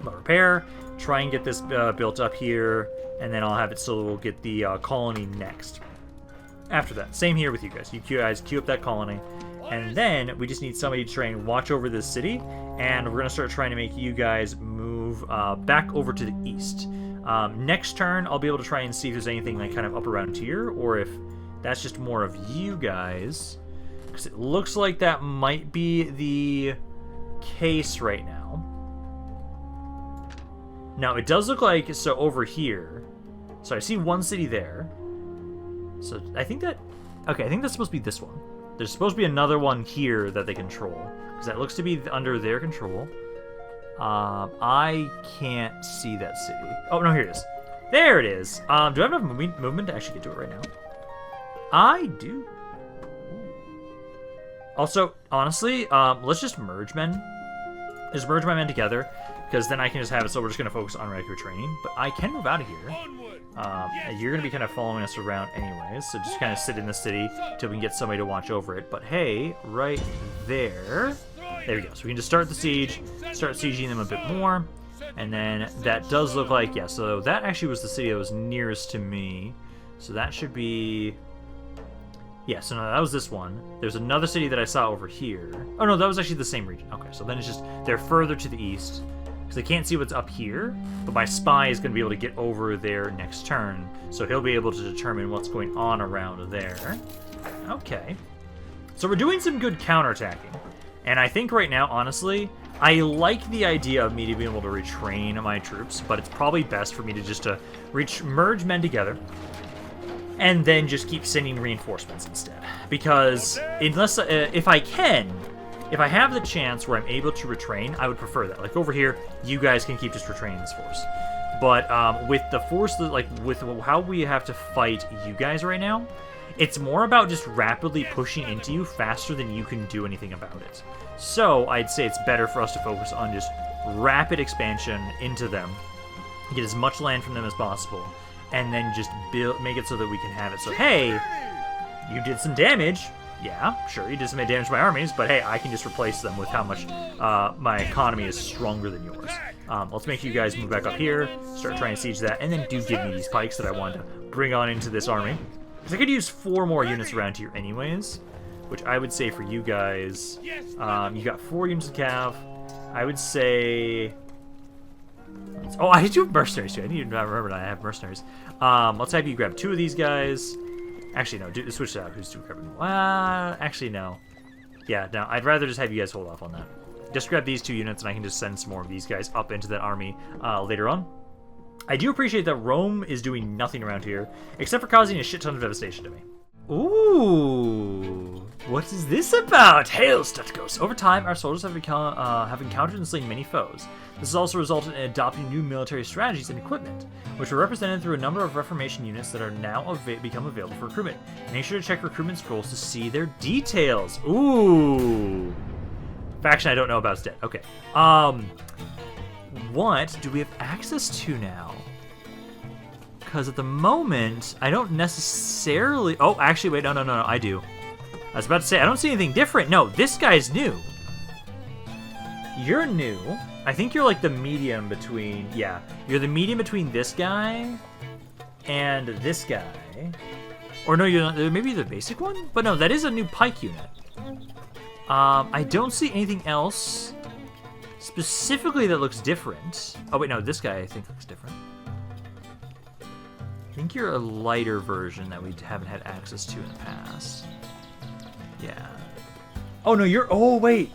But repair, try and get this built up here, and then I'll have it so we'll get the colony next. After that, same here with you guys. You guys queue up that colony, and then we just need somebody to try and watch over this city, and we're going to start trying to make you guys move back over to the east. Next turn, I'll be able to try and see if there's anything like kind of up around here, or if that's just more of you guys, because it looks like that might be the case right now. Now, it does look like, so over here, so I see one city there. So I think that, okay, I think that's supposed to be this one. There's supposed to be another one here that they control, because that looks to be under their control. I can't see that city. Oh, no, here it is. There it is. Do I have enough movement to actually get to it right now? I do. Also, honestly, let's just merge men. Just merge my men together, because then I can just have it so we're just going to focus on regular training. But I can move out of here. You're going to be kind of following us around anyways, so just kind of sit in the city till we can get somebody to watch over it. But hey, right there. There we go. So we can just start the siege, start sieging them a bit more. And then that does look like, yeah, so that actually was the city that was nearest to me. So that should be... Yeah, so no, that was this one. There's another city that I saw over here. Oh, no, that was actually the same region. Okay, so then it's just, they're further to the east. Because they can't see what's up here, but my spy is going to be able to get over there next turn. So he'll be able to determine what's going on around there. Okay. So we're doing some good counterattacking. And I think right now, honestly, I like the idea of me being able to retrain my troops, but it's probably best for me to just merge men together. And then just keep sending reinforcements instead. Because unless, if I have the chance where I'm able to retrain, I would prefer that. Like over here, you guys can keep just retraining this force. But with the force, like with how we have to fight you guys right now, it's more about just rapidly pushing into you faster than you can do anything about it. So I'd say it's better for us to focus on just rapid expansion into them, get as much land from them as possible, and then just make it so that we can have it. So, hey, you did some damage. Yeah, sure, you did some damage to my armies, but hey, I can just replace them with how much my economy is stronger than yours. Let's make you guys move back up here, start trying to siege that, and then do give me these pikes that I wanted to bring on into this army. Because I could use 4 more units around here anyways, which I would say for you guys, you got 4 units of cav. I would say... Oh, I do have mercenaries too. I need to remember that I have mercenaries. Let's have you grab 2 of these guys. Actually, no, switch it out. Who's grabbing? Actually, no. Yeah, no, I'd rather just have you guys hold off on that. Just grab these 2 units, and I can just send some more of these guys up into that army later on. I do appreciate that Rome is doing nothing around here, except for causing a shit ton of devastation to me. Ooh, what is this about? Hail, Staticos! Over time, our soldiers have encountered and slain many foes. This has also resulted in adopting new military strategies and equipment, which are represented through a number of Reformation units that are now become available for recruitment. Make sure to check recruitment scrolls to see their details. Ooh. Faction I don't know about is dead. Okay. What do we have access to now? Because at the moment, I don't necessarily... Oh, actually, wait, no, I do. I was about to say, I don't see anything different. No, this guy's new. You're new. I think you're like the medium between... Yeah, you're the medium between this guy and this guy. Or no, you're not, maybe the basic one? But no, that is a new pike unit. I don't see anything else specifically that looks different. Oh, wait, no, this guy I think looks different. I think you're a lighter version that we haven't had access to in the past. Yeah. Oh, no, you're... Oh, wait.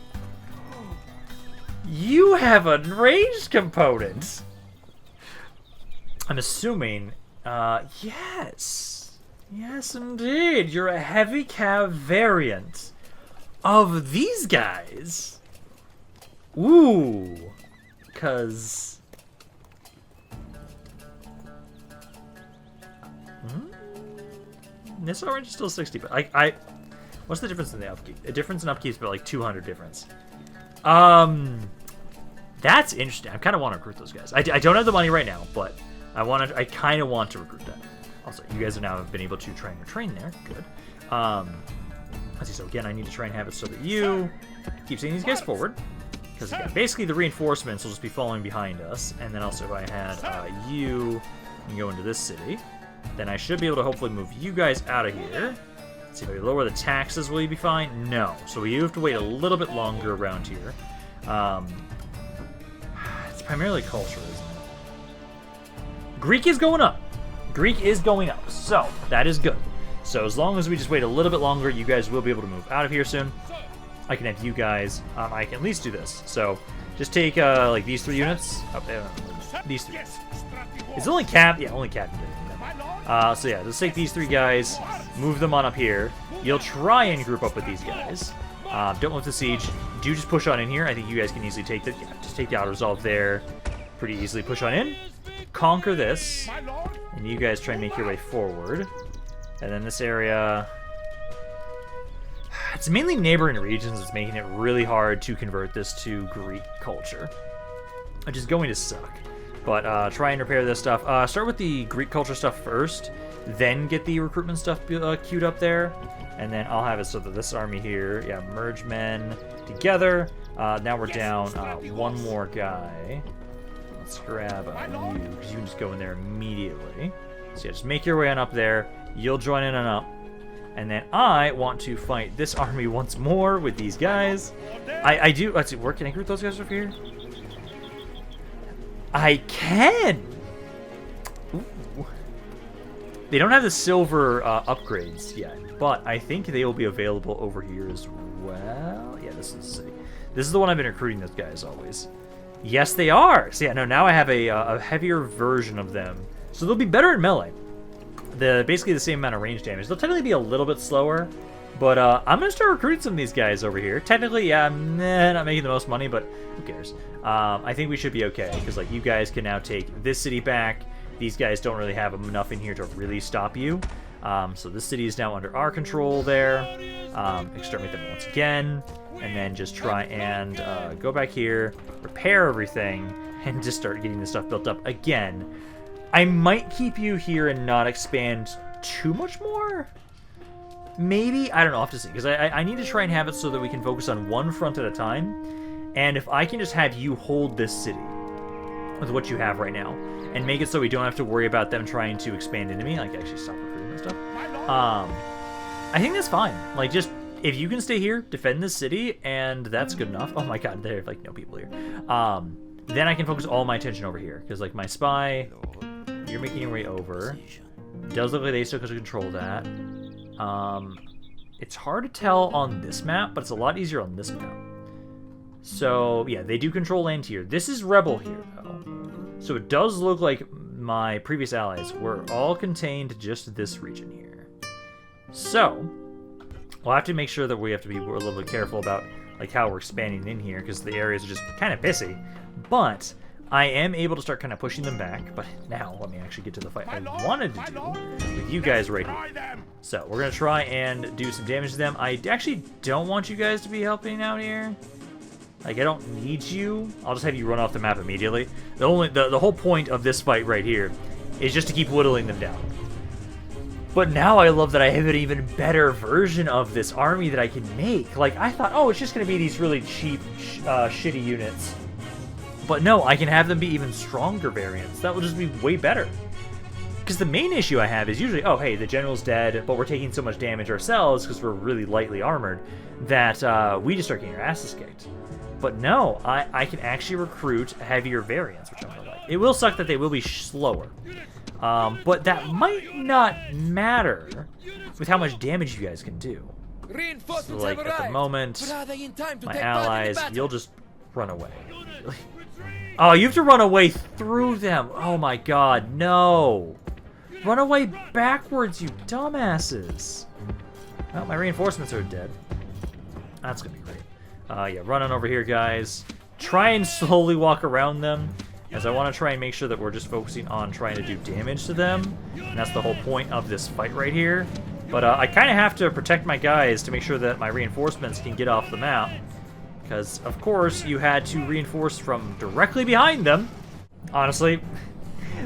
You have a ranged component. I'm assuming... yes. Yes, indeed. You're a heavy cav variant of these guys. Ooh. Because... This orange is still 60, but I what's the difference in the upkeep? The difference in upkeep is about like 200 difference. That's interesting. I kind of want to recruit those guys. I don't have the money right now, but I kind of want to recruit them. Also, you guys have now been able to try and retrain there. Good. Let's see. So again, I need to try and have it so that you keep sending these guys forward, because again, basically the reinforcements will just be following behind us. And then also, if I had you can go into this city, then I should be able to hopefully move you guys out of here. Let's see, if I lower the taxes, will you be fine? No. So you have to wait a little bit longer around here. It's primarily culture, isn't it? Greek is going up. Greek is going up. So that is good. So as long as we just wait a little bit longer, you guys will be able to move out of here soon. I can have you guys. I can at least do this. So just take like these 3 units. These 3. Is it only Cap? Yeah, only Cap can do it. So yeah, just take these 3 guys, move them on up here. You'll try and group up with these guys. Don't want the siege. Do just push on in here. I think you guys can easily take the... Yeah, just take the auto-resolve there. Pretty easily push on in. Conquer this. And you guys try and make your way forward. And then this area... It's mainly neighboring regions that's making it really hard to convert this to Greek culture, which is going to suck. But try and repair this stuff. Start with the Greek culture stuff first, then get the recruitment stuff queued up there, and then I'll have it so that this army here, yeah, merge men together. Now we're down 1 more guy. Let's grab you, because you can just go in there immediately. So yeah, just make your way on up there. You'll join in on up. And then I want to fight this army once more with these guys. I do... Let's see, where can I recruit those guys over here? I can! Ooh. They don't have the silver upgrades yet, but I think they will be available over here as well. Yeah, this is the city. This is the one I've been recruiting those guys always. Yes, they are! So yeah, no, now I have a heavier version of them. So they'll be better in melee. Basically the same amount of range damage. They'll technically be a little bit slower, but I'm going to start recruiting some of these guys over here. Technically, yeah, I'm not making the most money, but who cares? I think we should be okay, because like you guys can now take this city back. These guys don't really have enough in here to really stop you. So this city is now under our control there. Exterminate them once again. And then just try and go back here, repair everything, and just start getting this stuff built up again. I might keep you here and not expand too much more. Maybe? I don't know. I'll have to see. Because I need to try and have it so that we can focus on one front at a time. And if I can just have you hold this city with what you have right now, and make it so we don't have to worry about them trying to expand into me, like actually stop recruiting and stuff, I think that's fine. Like, just, if you can stay here, defend this city, and that's good enough. Oh my god, there are, like, no people here. Then I can focus all my attention over here. Because, like, my spy, you're making your way over. Does look like they still could control that. It's hard to tell on this map, but it's a lot easier on this map. So, yeah, they do control land here. This is rebel here, though. So it does look like my previous allies were all contained to just this region here. So, we'll have to make sure that we have to be a little bit careful about like how we're expanding in here, because the areas are just kind of pissy. But I am able to start kind of pushing them back. But now, let me actually get to the fight I wanted to do with you guys right here. So, we're going to try and do some damage to them. I actually don't want you guys to be helping out here. Like, I don't need you. I'll just have you run off the map immediately. The whole point of this fight right here is just to keep whittling them down. But now I love that I have an even better version of this army that I can make. Like, I thought, oh, it's just going to be these really cheap, shitty units. But no, I can have them be even stronger variants. That will just be way better. Because the main issue I have is usually, oh, hey, the general's dead, but we're taking so much damage ourselves because we're really lightly armored that we just start getting our asses kicked. But no, I can actually recruit heavier variants, which I'm gonna like. It will suck that they will be slower. But that might not matter with how much damage you guys can do. So, like, at the moment, my allies, you'll just run away. Oh, you have to run away through them. Oh my god, no. Run away backwards, you dumbasses. Well, my reinforcements are dead. That's gonna be great. Yeah, run on over here, guys. Try and slowly walk around them, as I want to try and make sure that we're just focusing on trying to do damage to them. And that's the whole point of this fight right here. But I kind of have to protect my guys to make sure that my reinforcements can get off the map. Because, of course, you had to reinforce from directly behind them. Honestly,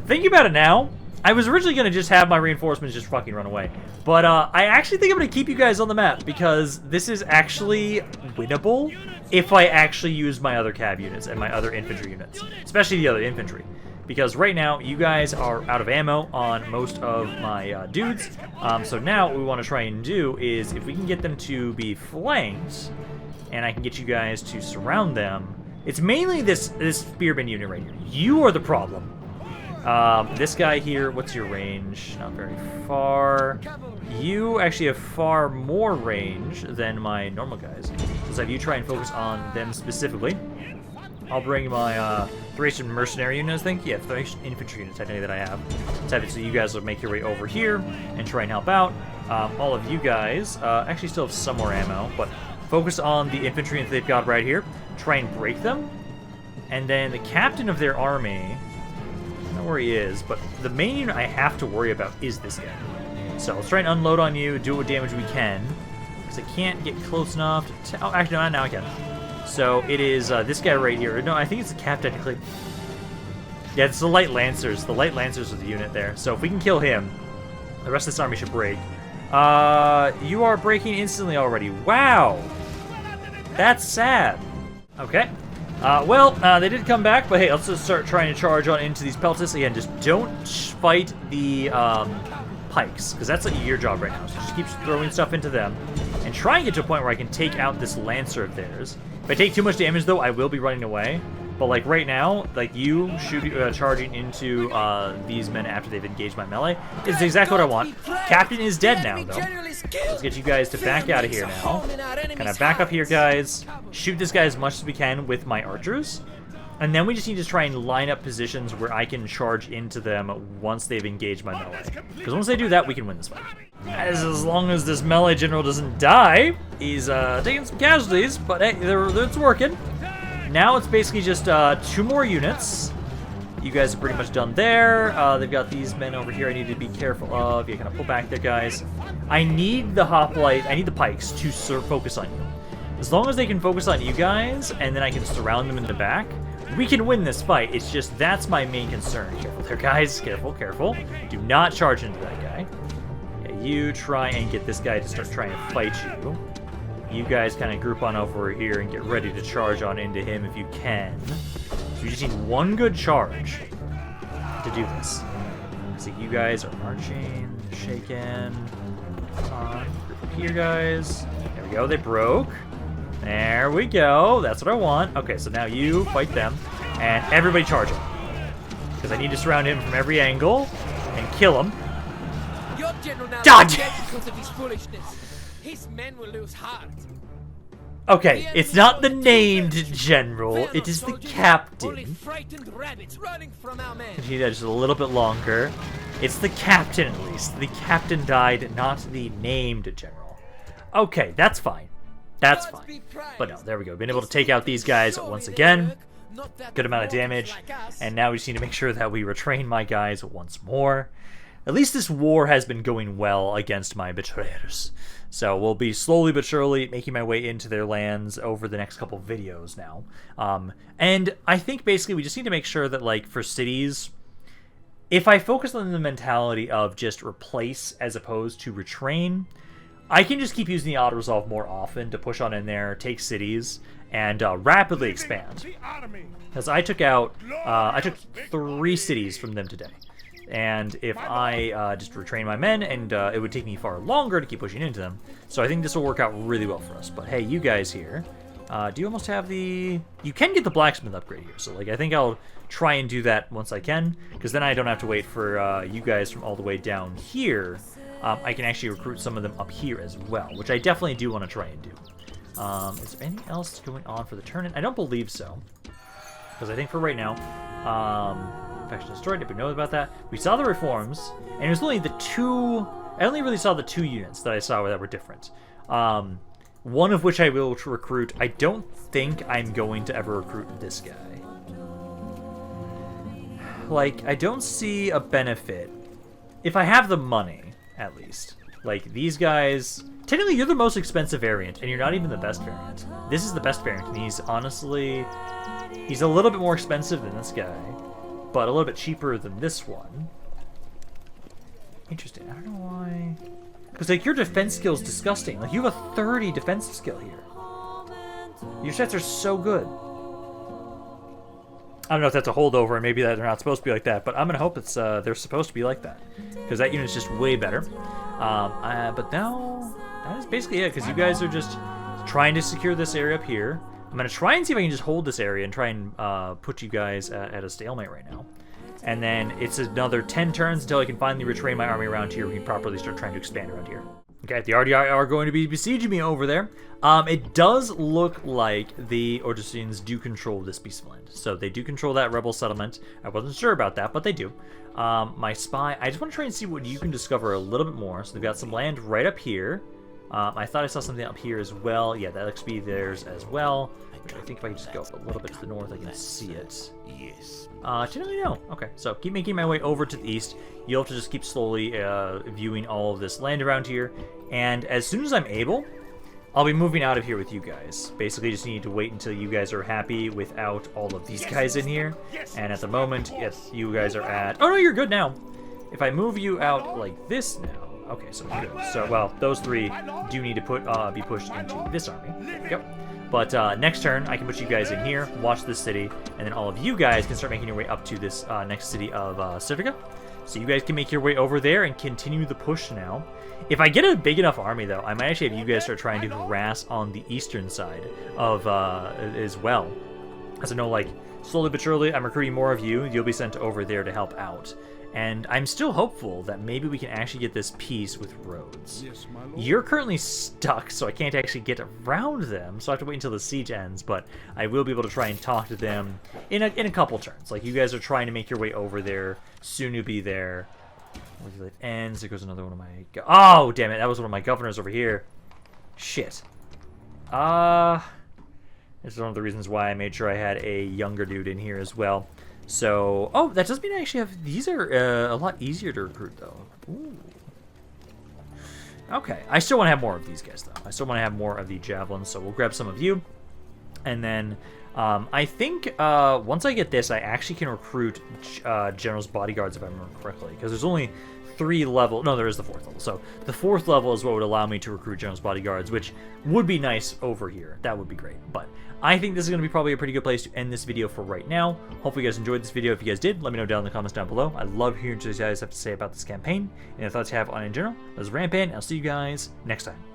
thinking about it now, I was originally going to just have my reinforcements just fucking run away. But I actually think I'm going to keep you guys on the map, because this is actually winnable if I actually use my other cab units and my other infantry units. Especially the other infantry. Because right now, you guys are out of ammo on most of my dudes. So now what we want to try and do is, if we can get them to be flanked, and I can get you guys to surround them, it's mainly this spearman unit right here. You are the problem. This guy here, what's your range? Not very far. You actually have far more range than my normal guys. Let's have you try and focus on them specifically. I'll bring my Thracian mercenary units, I think. Yeah, Thracian infantry units, technically, that I have. Let's have it so you guys will make your way over here and try and help out. All of you guys actually still have some more ammo, but focus on the infantry that they've got right here. Try and break them. And then the captain of their army, I don't know where he is, but the main unit I have to worry about is this guy. So let's try and unload on you, do what damage we can. Because I can't get close enough to... Oh, actually, no, now I can. So it is this guy right here. No, I think it's the cap, technically. Yeah, it's the Light Lancers. The Light Lancers are the unit there. So if we can kill him, the rest of this army should break. You are breaking instantly already. Wow! That's sad. Okay. Well, they did come back, but hey, let's just start trying to charge on into these peltists. Again, just don't fight the pikes, because that's like your job right now. So just keep throwing stuff into them, and try and get to a point where I can take out this Lancer of theirs. If I take too much damage, though, I will be running away. But like right now, like you charging into these men after they've engaged my melee is exactly what I want. Captain is dead now, though. Let's get you guys to back out of here now. Kind of back up here, guys. Shoot this guy as much as we can with my archers. And then we just need to try and line up positions where I can charge into them once they've engaged my melee. Because once they do that, we can win this fight. As long as this melee general doesn't die, he's taking some casualties, but hey, it's working. Now it's basically just 2 more units. You guys are pretty much done there. They've got these men over here I need to be careful of. You kind of pull back there, guys. I need the hoplite. I need the pikes to focus on you. As long as they can focus on you guys, and then I can surround them in the back, we can win this fight. It's just that's my main concern. Careful there, guys. Careful, careful. Do not charge into that guy. Yeah, you try and get this guy to start trying to fight you. You guys kind of group on over here and get ready to charge on into him if you can. So you just need one good charge to do this. So you guys are marching, shaking. Group up here, guys. There we go. They broke. There we go. That's what I want. Okay, so now you fight them, and everybody charge him. Because I need to surround him from every angle and kill him. Your general now Dodge! is dead because of his foolishness. His men will lose heart. Okay, it's not the named general, They are it not is the soldiers, only captain. frightened rabbits running from our men. Continue that just a little bit longer. It's the captain, at least. The captain died, not the named general. Okay, that's fine. That's Gods be fine. praised. But no, there we go. Been able to take out these guys once again. Good amount of damage. And now we just need to make sure that we retrain my guys once more. At least this war has been going well against my betrayers. So we'll be slowly but surely making my way into their lands over the next couple videos now. And I think basically we just need to make sure that, like, for cities, if I focus on the mentality of just replace as opposed to retrain, I can just keep using the auto-resolve more often to push on in there, take cities, and rapidly expand. The army. Because I took 3 cities from them today. And if I just retrain my men, and it would take me far longer to keep pushing into them. So I think this will work out really well for us. But hey, you guys here, do you almost have the... You can get the blacksmith upgrade here. So like, I think I'll try and do that once I can. Because then I don't have to wait for you guys from all the way down here. I can actually recruit some of them up here as well, which I definitely do want to try and do. Is there anything else going on for the turn? I don't believe so. Because I think for right now... Faction destroyed, if we know about that. We saw the reforms, and it was only the 2... I only really saw the 2 units that I saw that were different. One of which I will recruit. I don't think I'm going to ever recruit this guy. Like, I don't see a benefit. If I have the money, at least. Like, these guys... Technically, you're the most expensive variant, and you're not even the best variant. This is the best variant, and he's honestly... He's a little bit more expensive than this guy, but a little bit cheaper than this one. Interesting. I don't know why... Because, like, your defense skill is disgusting. Like, you have a 30 defense skill here. Your stats are so good. I don't know if that's a holdover, and maybe that they're not supposed to be like that, but I'm going to hope it's they're supposed to be like that. Because that unit's just way better. But now, that is basically it, because you guys are just trying to secure this area up here. I'm going to try and see if I can just hold this area and try and put you guys at a stalemate right now. And then it's another 10 turns until I can finally retrain my army around here. We can properly start trying to expand around here. Okay, the RTR are going to be besieging me over there. It does look like the Orgesians do control this piece of land. So they do control that rebel settlement. I wasn't sure about that, but they do. My spy, I just want to try and see what you can discover a little bit more. So they've got some land right up here. I thought I saw something up here as well. Yeah, that looks to be theirs as well. Which I think if I just go up a little bit to the north, I can see it. Yes. Generally no. Okay, so keep making my way over to the east. You'll have to just keep slowly viewing all of this land around here. And as soon as I'm able, I'll be moving out of here with you guys. Basically, just need to wait until you guys are happy without all of these guys in here. And at the moment, yes, you guys are at... Oh, no, you're good now. If I move you out like this now... Okay, so we're good. So, well, those 3 do need to be pushed into this army. Yep. But next turn, I can put you guys in here, watch this city, and then all of you guys can start making your way up to this next city of Civica. So you guys can make your way over there and continue the push now. If I get a big enough army, though, I might actually have you guys start trying to harass on the eastern side of as well. As I know, like, slowly but surely, I'm recruiting more of you. You'll be sent over there to help out. And I'm still hopeful that maybe we can actually get this peace with roads. Yes, my lord. You're currently stuck, so I can't actually get around them, so I have to wait until the siege ends, but I will be able to try and talk to them in a couple turns. Like, you guys are trying to make your way over there, soon you'll be there. Where the life ends, there goes another one of my... Oh, damn it, that was one of my governors over here. Shit. This is one of the reasons why I made sure I had a younger dude in here as well. So, oh, that does mean I actually have, these are a lot easier to recruit, though. Ooh. Okay, I still want to have more of these guys, though. I still want to have more of the javelins, so we'll grab some of you. And then, I think, once I get this, I actually can recruit General's bodyguards, if I remember correctly, because there's only 3 level. No, there is the 4th level. So the 4th level is what would allow me to recruit General's bodyguards, which would be nice over here. That would be great. But I think this is going to be probably a pretty good place to end this video for right now. Hopefully you guys enjoyed this video. If you guys did, let me know down in the comments down below. I love hearing what you guys have to say about this campaign and the thoughts you have on it in general. This is Rampaned, and I'll see you guys next time.